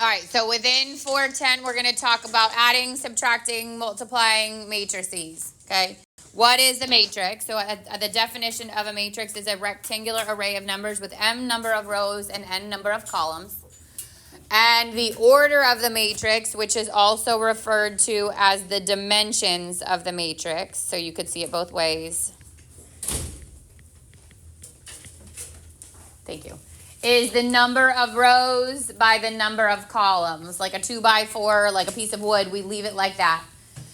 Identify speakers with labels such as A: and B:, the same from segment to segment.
A: All right, so within 410, we're going to talk about adding, subtracting, multiplying matrices, okay? What is the matrix? So the definition of a matrix is a rectangular array of numbers with m number of rows and n number of columns. And the order of the matrix, which is also referred to as the dimensions of the matrix, so you could see it both ways. Thank you. Is the number of rows by the number of columns. Like a 2x4, like a piece of wood, we leave it like that.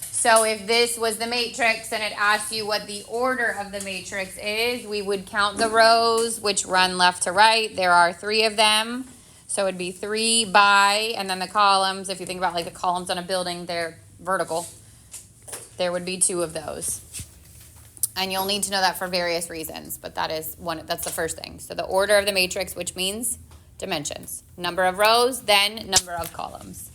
A: So if this was the matrix and it asks you what the order of the matrix is, we would count the rows, which run left to right. There are 3 of them. So it'd be 3 by, and then the columns, if you think about like the columns on a building, they're vertical. There would be 2 of those. And you'll need to know that for various reasons, but that's the first thing. So the order of the matrix, which means dimensions. Number of rows, then number of columns.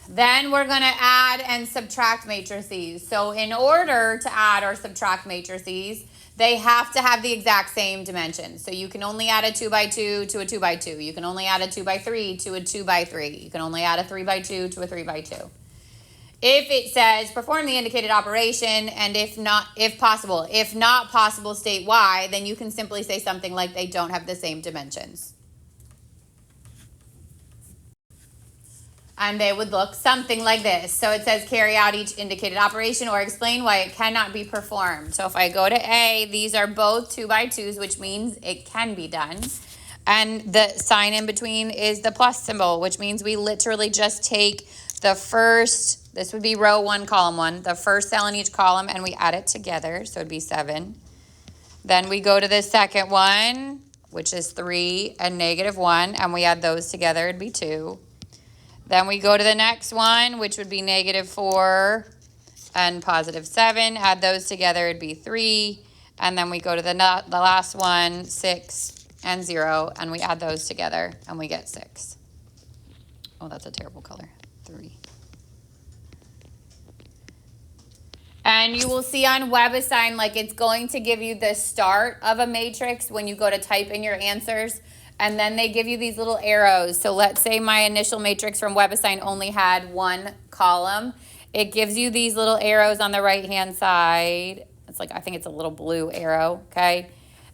A: Then we're going to add and subtract matrices. So in order to add or subtract matrices, they have to have the exact same dimensions. So you can only add a 2x2 to a 2x2. You can only add a 2x3 to a 2x3. You can only add a 3x2 to a 3x2. If it says perform the indicated operation, and if not possible, state why, then you can simply say something like they don't have the same dimensions. And they would look something like this. So it says carry out each indicated operation or explain why it cannot be performed. So if I go to A, these are both 2x2s, which means it can be done. And the sign in between is the plus symbol, which means we literally just take the first, this would be row 1, column 1, the first cell in each column, and we add it together, so it'd be 7. Then we go to the second one, which is 3 and -1, and we add those together, it'd be 2. Then we go to the next one, which would be -4 and +7, add those together, it'd be 3. And then we go to the last one, 6 and 0, and we add those together, and we get 6. Oh, that's a terrible color. 3. And you will see on WebAssign, like it's going to give you the start of a matrix when you go to type in your answers. And then they give you these little arrows. So let's say my initial matrix from WebAssign only had 1 column. It gives you these little arrows on the right-hand side. It's like, I think it's a little blue arrow, okay?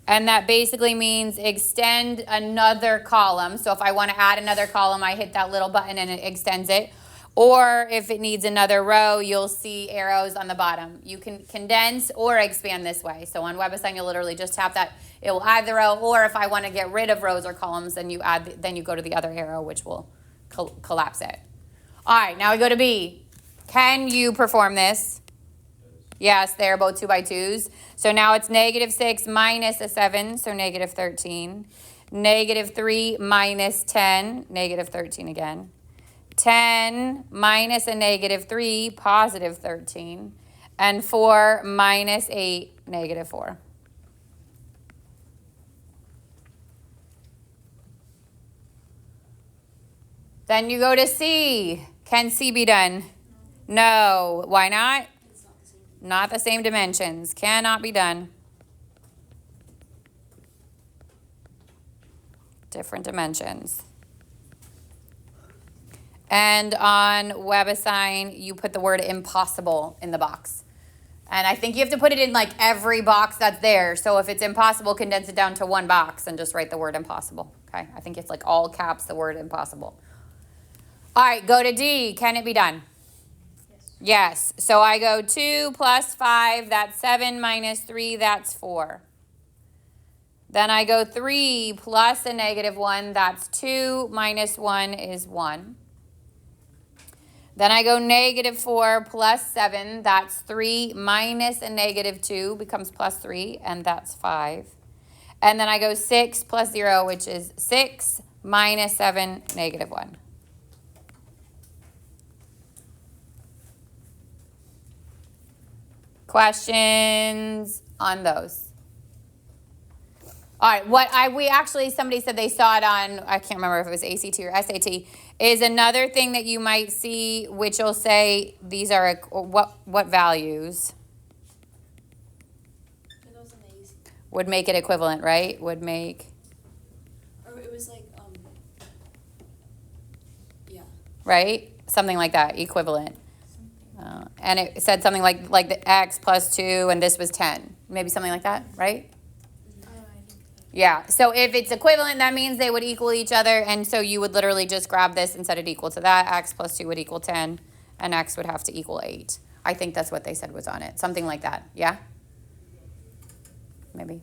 A: And that basically means extend another column. So if I want to add another column, I hit that little button and it extends it. Or if it needs another row, you'll see arrows on the bottom. You can condense or expand this way. So on WebAssign, you'll literally just tap that. It will add the row. Or if I want to get rid of rows or columns, then you go to the other arrow, which will collapse it. All right, now we go to B. Can you perform this? Yes, they're both 2x2s. So now it's -6 minus a 7, so -13. -3 minus 10, -13 again. 10 minus a -3, +13. And 4 minus 8, -4. Then you go to C. Can C be done? No. Why not? Not the same dimensions. Cannot be done. Different dimensions. And on WebAssign, you put the word impossible in the box. And I think you have to put it in like every box that's there. So if it's impossible, condense it down to 1 box and just write the word impossible. Okay, I think it's like all caps, the word impossible. All right, go to D. Can it be done? Yes. So I go 2 plus 5, that's 7 minus 3, that's 4. Then I go 3 plus a -1, that's 2 minus 1 is 1. Then I go -4 plus 7, that's 3 minus a -2 becomes +3, and that's 5. And then I go 6 plus 0, which is 6 minus 7, -1. Questions on those? All right, somebody said they saw it on, I can't remember if it was ACT or SAT, is another thing that you might see, which will say these are, what values would make it equivalent, right? Would make.
B: Or it was like,
A: right? Something like that, equivalent. And it said something like the x plus 2, and this was 10. Maybe something like that, right? Yeah, so if it's equivalent, that means they would equal each other, and so you would literally just grab this and set it equal to that. X plus 2 would equal 10, and x would have to equal 8. I think that's what they said was on it. Something like that, yeah? Maybe.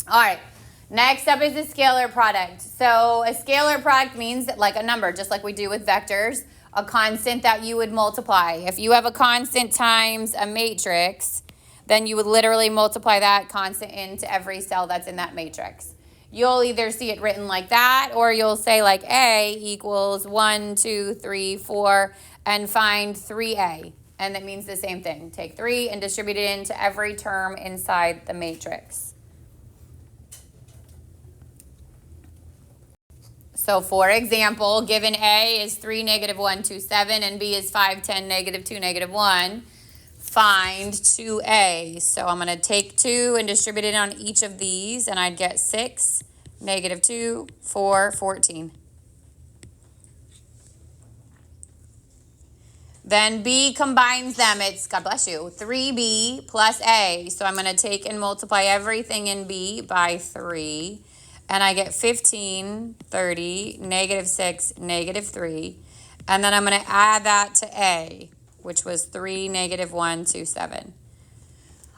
A: All right, next up is a scalar product. So a scalar product means that, like a number, just like we do with vectors, a constant that you would multiply. If you have a constant times a matrix, then you would literally multiply that constant into every cell that's in that matrix. You'll either see it written like that, or you'll say like A equals 1, 2, 3, 4, and find 3A. And that means the same thing. Take 3 and distribute it into every term inside the matrix. So for example, given A is 3, negative 1, 2, 7, and B is 5, 10, negative 2, negative 1, find 2A. So I'm going to take 2 and distribute it on each of these, and I'd get 6, negative 2, 4, 14. Then B combines them. It's, God bless you, 3B plus A. So I'm going to take and multiply everything in B by 3. And I get 15, 30, negative 6, negative 3. And then I'm going to add that to A, which was 3, negative 1, 2, 7.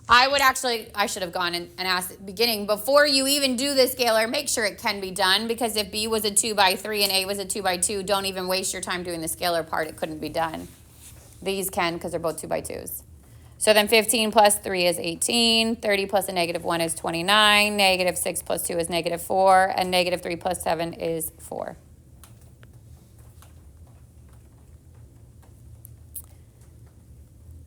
A: I should have gone and asked at the beginning, before you even do the scalar, make sure it can be done, because if B was a 2 by 3 and A was a 2 by 2, don't even waste your time doing the scalar part. It couldn't be done. These can, because they're both 2 by 2s. So then 15 plus 3 is 18, 30 plus a negative 1 is 29, negative 6 plus 2 is negative 4, and negative 3 plus 7 is 4.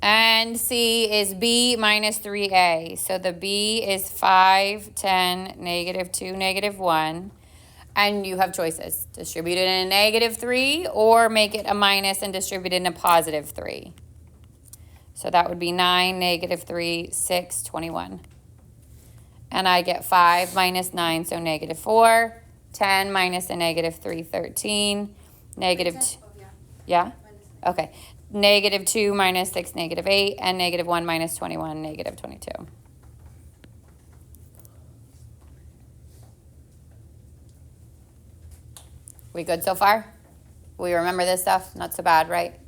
A: And C is B minus 3A. So the B is 5, 10, negative 2, negative 1. And you have choices. Distribute it in a negative 3, or make it a minus and distribute it in a positive 3. So that would be 9, negative 3, 6, 21. And I get 5 minus 9, so negative 4. 10 minus a negative 3, 13. Negative 2. Yeah? Okay. Negative 2 minus 6, negative 8. And negative 1 minus 21, negative 22. We good so far? We remember this stuff? Not so bad, right?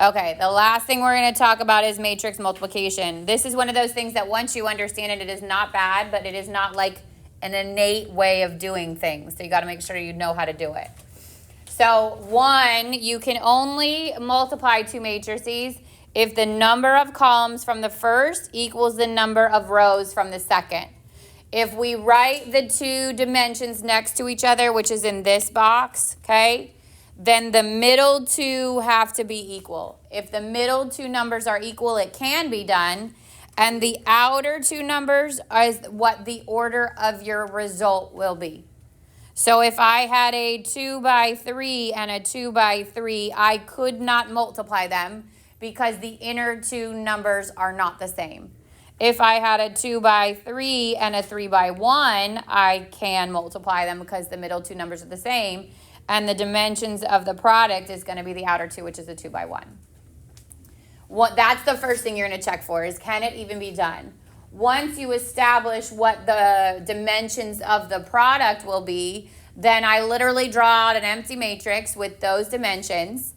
A: Okay, the last thing we're going to talk about is matrix multiplication. This is one of those things that once you understand it, it is not bad, but it is not like an innate way of doing things. So you got to make sure you know how to do it. So one, you can only multiply two matrices if the number of columns from the first equals the number of rows from the second. If we write the two dimensions next to each other, which is in this box, okay, then the middle two have to be equal. If the middle two numbers are equal, it can be done. And the outer two numbers is what the order of your result will be. So if I had a 2 by 3 and a 2 by 3, I could not multiply them because the inner two numbers are not the same. If I had a 2 by 3 and a 3 by 1, I can multiply them because the middle two numbers are the same. And the dimensions of the product is going to be the outer two, which is a 2 by 1. That's the first thing you're going to check for, is can it even be done? Once you establish what the dimensions of the product will be, then I literally draw out an empty matrix with those dimensions.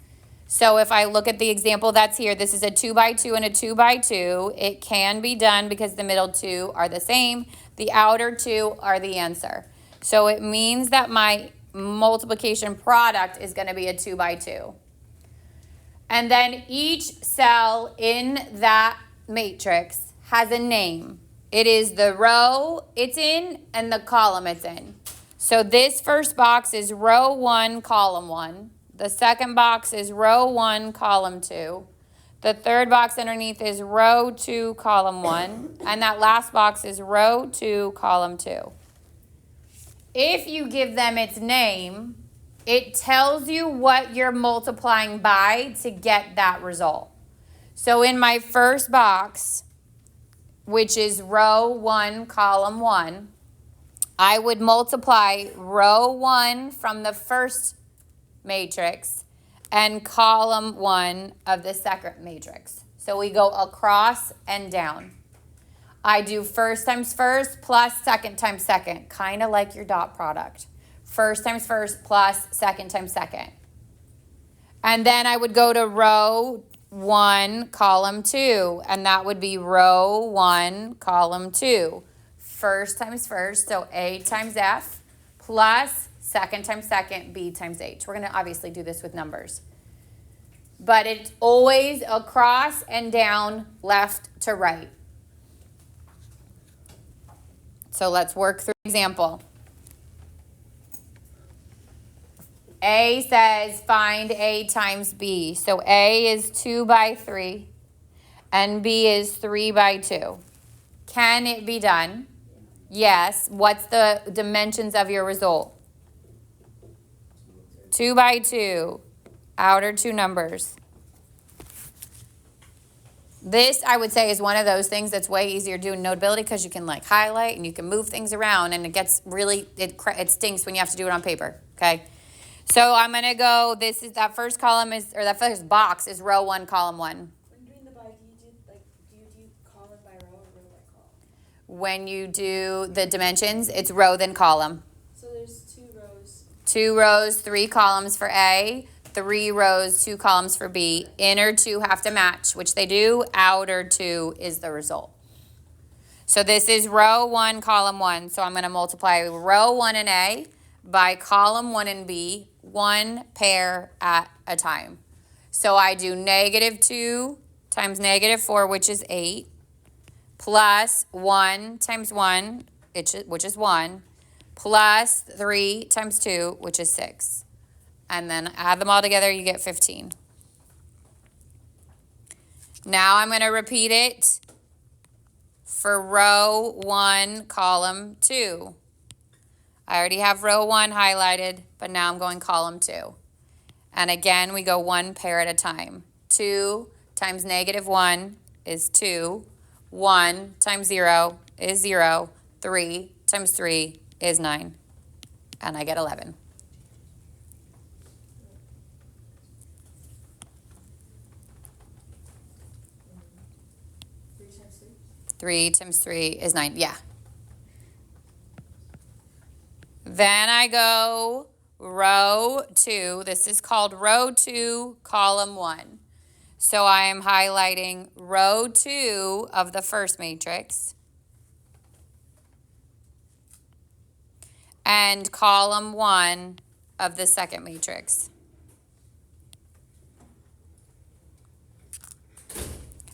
A: So if I look at the example that's here, this is a 2 by 2 and a 2 by 2. It can be done because the middle two are the same. The outer two are the answer. So it means that my multiplication product is going to be a 2 by 2. And then each cell in that matrix has a name. It is the row it's in and the column it's in. So this first box is row 1, column 1. The second box is row 1, column 2. The third box underneath is row 2, column 1. And that last box is row 2, column 2. If you give them its name, it tells you what you're multiplying by to get that result. So in my first box, which is row 1, column 1, I would multiply row 1 from the first matrix and column 1 of the second matrix. So we go across and down. I do first times first plus second times second, kind of like your dot product. First times first plus second times second. And then I would go to row 1, column 2, and that would be row 1, column 2. First times first, so A times F, plus second times second, B times H. We're going to obviously do this with numbers. But it's always across and down, left to right. So let's work through an example. A says find A times B. So A is 2 by 3 and B is 3 by 2. Can it be done? Yes. What's the dimensions of your result? 2 by 2. Outer two numbers. This, I would say, is one of those things that's way easier to do in Notability because you can like highlight and you can move things around, and it gets really, it stinks when you have to do it on paper, okay? So I'm going to go, this is, that first column is, or that first box is row 1, column 1.
B: When doing the by, do you do column by row or row by column?
A: When you do the dimensions, it's row then column.
B: So there's 2 rows.
A: 2 rows, 3 columns for A. 3 rows, 2 columns for B. Inner 2 have to match, which they do. Outer 2 is the result. So this is row 1, column 1. So I'm going to multiply row 1 in A by column 1 in B, 1 pair at a time. So I do -2 times -4, which is 8, plus 1 times 1, which is 1, plus 3 times 2, which is 6. And then add them all together, you get 15. Now I'm going to repeat it for row 1, column 2. I already have row 1 highlighted, but now I'm going column 2. And again, we go 1 pair at a time. 2 times -1 is 2. 1 times 0 is 0. 3 times 3 is 9. And I get 11. 3 times 3 is 9, yeah. Then I go row 2. This is called row 2, column 1. So I am highlighting row 2 of the first matrix and column 1 of the second matrix.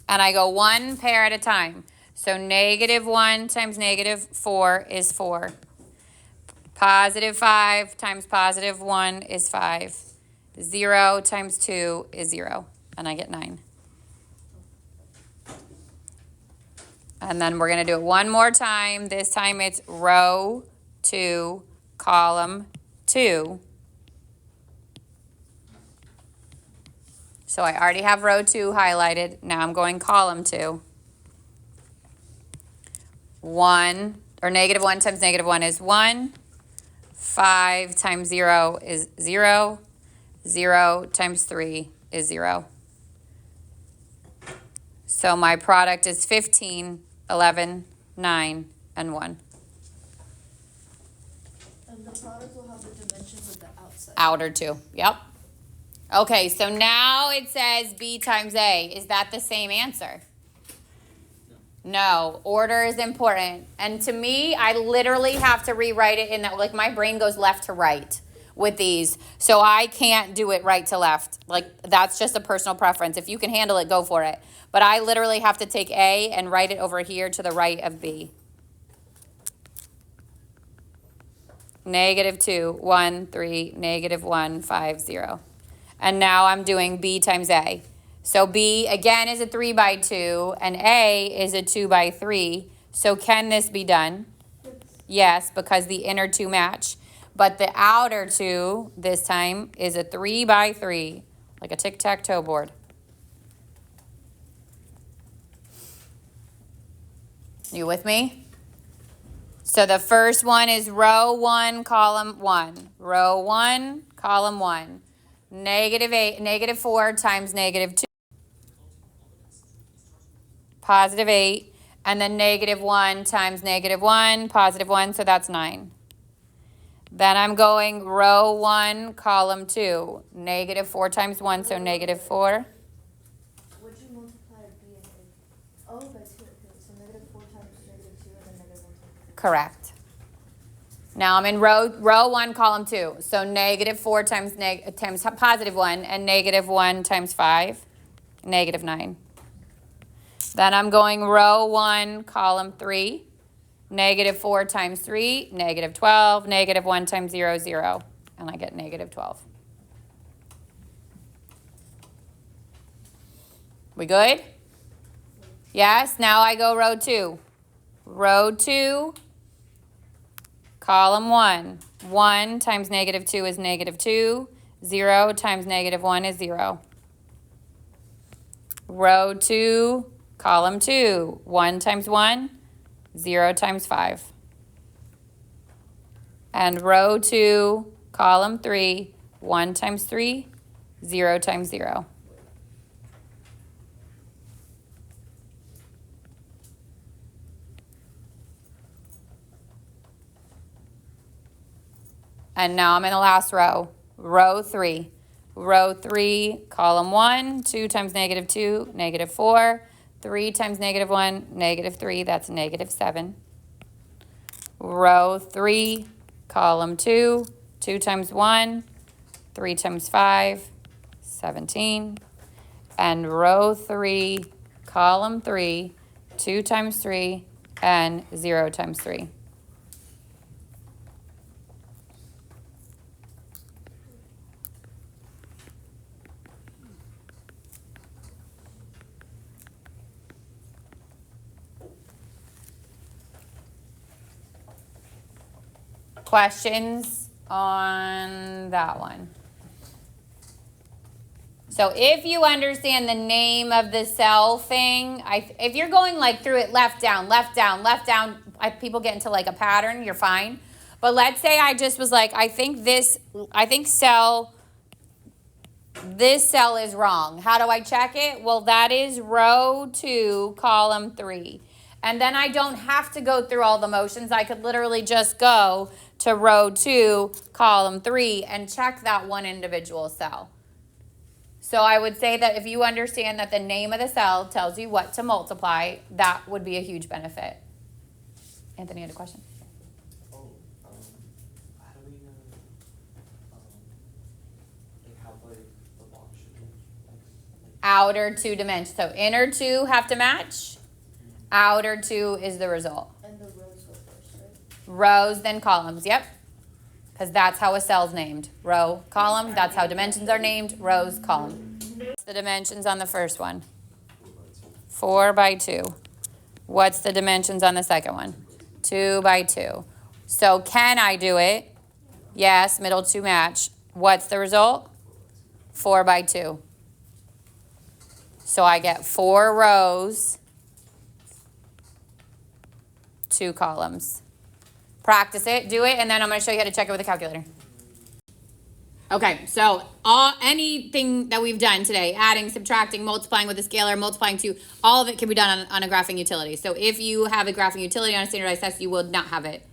A: And I go 1 pair at a time. So -1 times -4 is 4. +5 times +1 is 5. 0 times 2 is 0. And I get 9. And then we're going to do it one more time. This time it's row 2, column 2. So I already have row 2 highlighted. Now I'm going column 2. 1, or -1 times -1 is 1. 5 times 0 is 0. 0 times 3 is 0. So my product is 15, 11, 9, and 1.
B: And the product will have the dimensions of the outside.
A: Outer 2, yep. Okay, so now it says B times A. Is that the same answer? No, order is important. And to me, I literally have to rewrite it in that, like my brain goes left to right with these. So I can't do it right to left. Like that's just a personal preference. If you can handle it, go for it. But I literally have to take A and write it over here to the right of B. -2, 1, 3, -1, 5, 0. And now I'm doing B times A. So B, again, is a 3 by 2, and A is a 2 by 3. So can this be done? Yes, because the inner 2 match. But the outer 2, this time, is a 3 by 3, like a tic-tac-toe board. You with me? So the first one is row 1, column 1. Row 1, column 1. Negative 4 times negative 2. Positive 8. And then negative 1 times negative 1, positive 1, so that's 9. Then I'm going row 1, column 2. Negative 4 times 1, so negative 4.
B: Would you multiply B and A? Oh, by 2. Okay, so negative 4 times negative 2 and then negative 1 times.
A: Correct. Now I'm in row 1, column 2. So negative 4 times positive 1 and negative 1 times 5, negative 9. Then I'm going row 1, column 3. Negative 4 times 3, negative 12. Negative 1 times 0, 0. And I get negative 12. We good? Yes, now I go row 2. Row 2, column 1. 1 times negative 2 is negative 2. 0 times negative 1 is 0. Row 2, column 2. 1 times 1, 0 times 5. And row 2, column 3. 1 times 3, 0 times 0. And now I'm in the last row. Row 3. Row 3, column 1, 2 times negative 2, negative 4. 3 times negative 1, negative 3, that's negative 7. Row 3, column 2, 2 times 1, 3 times 5, 17. And row 3, column 3, 2 times 3, and 0 times 3. Questions on that one? So if you understand the name of the cell thing, if you're going like through it left down, left down, left down, people get into like a pattern, you're fine. But let's say I just was like, this cell is wrong. How do I check it? Well, that is row 2, column 3. And then I don't have to go through all the motions. I could literally just go to row 2, column 3, and check that one individual cell. So I would say that if you understand that the name of the cell tells you what to multiply, that would be a huge benefit. Anthony had a question?
C: How do we know, how big the box should be?
A: Outer 2 dimensions. So inner 2 have to match. Outer 2 is the result.
B: And the rows go first, right?
A: Rows, then columns. Yep. Because that's how a cell's named. Row, column. That's how dimensions are named. Rows, column. What's the dimensions on the first one? 4 by 2. What's the dimensions on the second one? 2 by 2. So can I do it? Yes, middle 2 match. What's the result? 4 by 2. So I get 4 rows, 2 columns. Practice it, do it, and then I'm going to show you how to check it with a calculator. Okay, so anything that we've done today, adding, subtracting, multiplying with a scalar, multiplying to, all of it can be done on a graphing utility. So if you have a graphing utility on a standardized test, you will not have it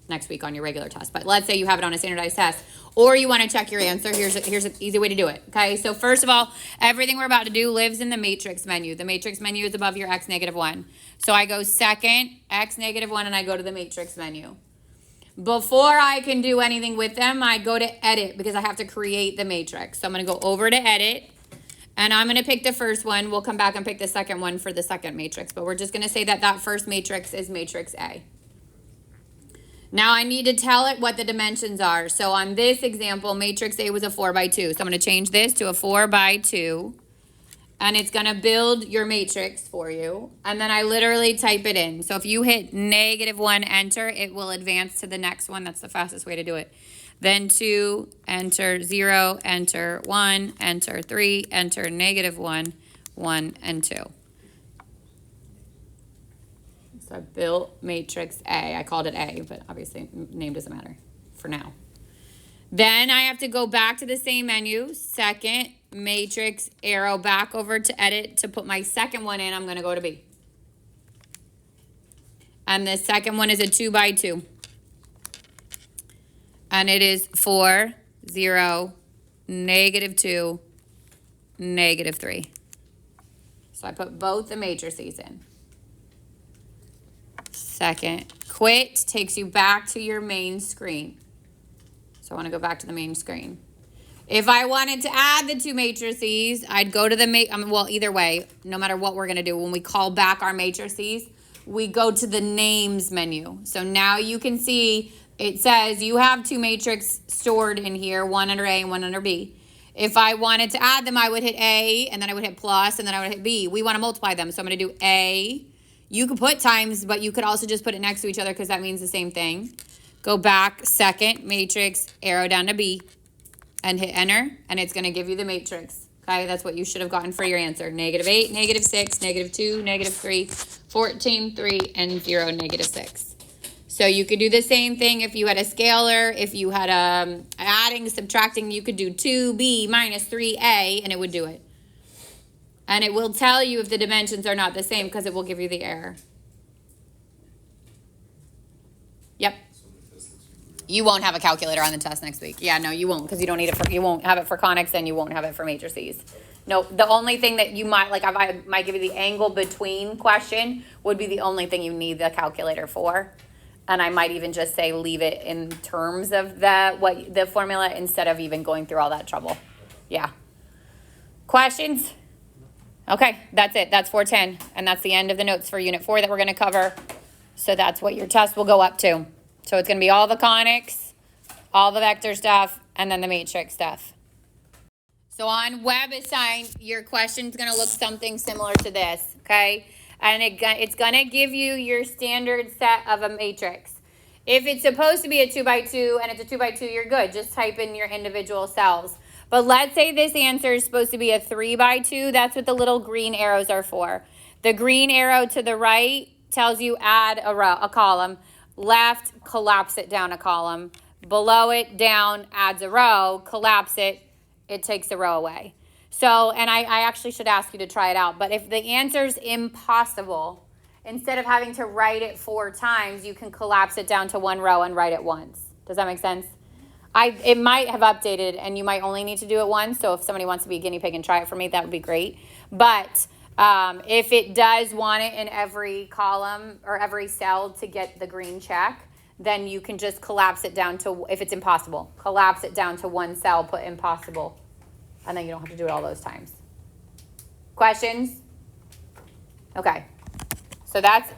A: next week on your regular test. But let's say you have it on a standardized test, or you want to check your answer. Here's an easy way to do it. Okay, so first of all, everything we're about to do lives in the matrix menu. The matrix menu is above your x negative 1. So I go second, x negative 1, and I go to the matrix menu. Before I can do anything with them, I go to edit because I have to create the matrix. So I'm going to go over to edit, and I'm going to pick the first one. We'll come back and pick the second one for the second matrix, but we're just going to say that that first matrix is matrix A. Now I need to tell it what the dimensions are. So on this example, matrix A was a 4 by 2. So I'm going to change this to a 4 by 2. And it's going to build your matrix for you. And then I literally type it in. So if you hit negative 1, enter, it will advance to the next one. That's the fastest way to do it. Then 2, enter 0, enter 1, enter 3, enter negative 1, 1, and 2. So So I built matrix A. I called it A, but obviously name doesn't matter for now. Then I have to go back to the same menu, second, matrix, arrow back over to edit to put my second one in. I'm going to go to B. And the second one is a 2 by 2. And it is 4, 0, -2, -3. So I put both the matrices in. Second, quit takes you back to your main screen. So I want to go back to the main screen. If I wanted to add the 2 matrices, I'd go to the, well, either way, no matter what we're going to do, when we call back our matrices, we go to the names menu. So now you can see it says you have 2 matrix stored in here, one under A and one under B. If I wanted to add them, I would hit A, and then I would hit plus, and then I would hit B. We want to multiply them, so I'm going to do A. You could put times, but you could also just put it next to each other because that means the same thing. Go back, second, matrix, arrow down to B, and hit enter, and it's going to give you the matrix. Okay, that's what you should have gotten for your answer. -8, -6, -2, -3, 14, 3, and 0, -6. So you could do the same thing if you had a scalar, if you had adding, subtracting, you could do 2b minus 3a, and it would do it. And it will tell you if the dimensions are not the same because it will give you the error. Yep. You won't have a calculator on the test next week. Yeah, no, you won't because you don't need it for, you won't have it for conics and you won't have it for matrices. No, the only thing that you might, like I might give you the angle between question would be the only thing you need the calculator for. And I might even just say leave it in terms of the formula instead of even going through all that trouble. Yeah. Questions? Okay, that's it. That's 410. And that's the end of the notes for Unit 4 that we're going to cover. So that's what your test will go up to. So it's going to be all the conics, all the vector stuff, and then the matrix stuff. So on WebAssign, your question's going to look something similar to this, okay? And it's going to give you your standard set of a matrix. If it's supposed to be a 2 by 2 and it's a 2 by 2, you're good. Just type in your individual cells. But let's say this answer is supposed to be a 3 by 2. That's what the little green arrows are for. The green arrow to the right tells you add a column. Left, collapse it down a column. Below it, down, adds a row. Collapse it, it takes a row away. So, and I actually should ask you to try it out, but if the answer's impossible, instead of having to write it 4 times, you can collapse it down to 1 row and write it once. Does that make sense? It might have updated and you might only need to do it once, so if somebody wants to be a guinea pig and try it for me, that would be great. But if it does want it in every column or every cell to get the green check, then you can just collapse it down to, if it's impossible, collapse it down to 1 cell, put impossible. And then you don't have to do it all those times. Questions? Okay. So that's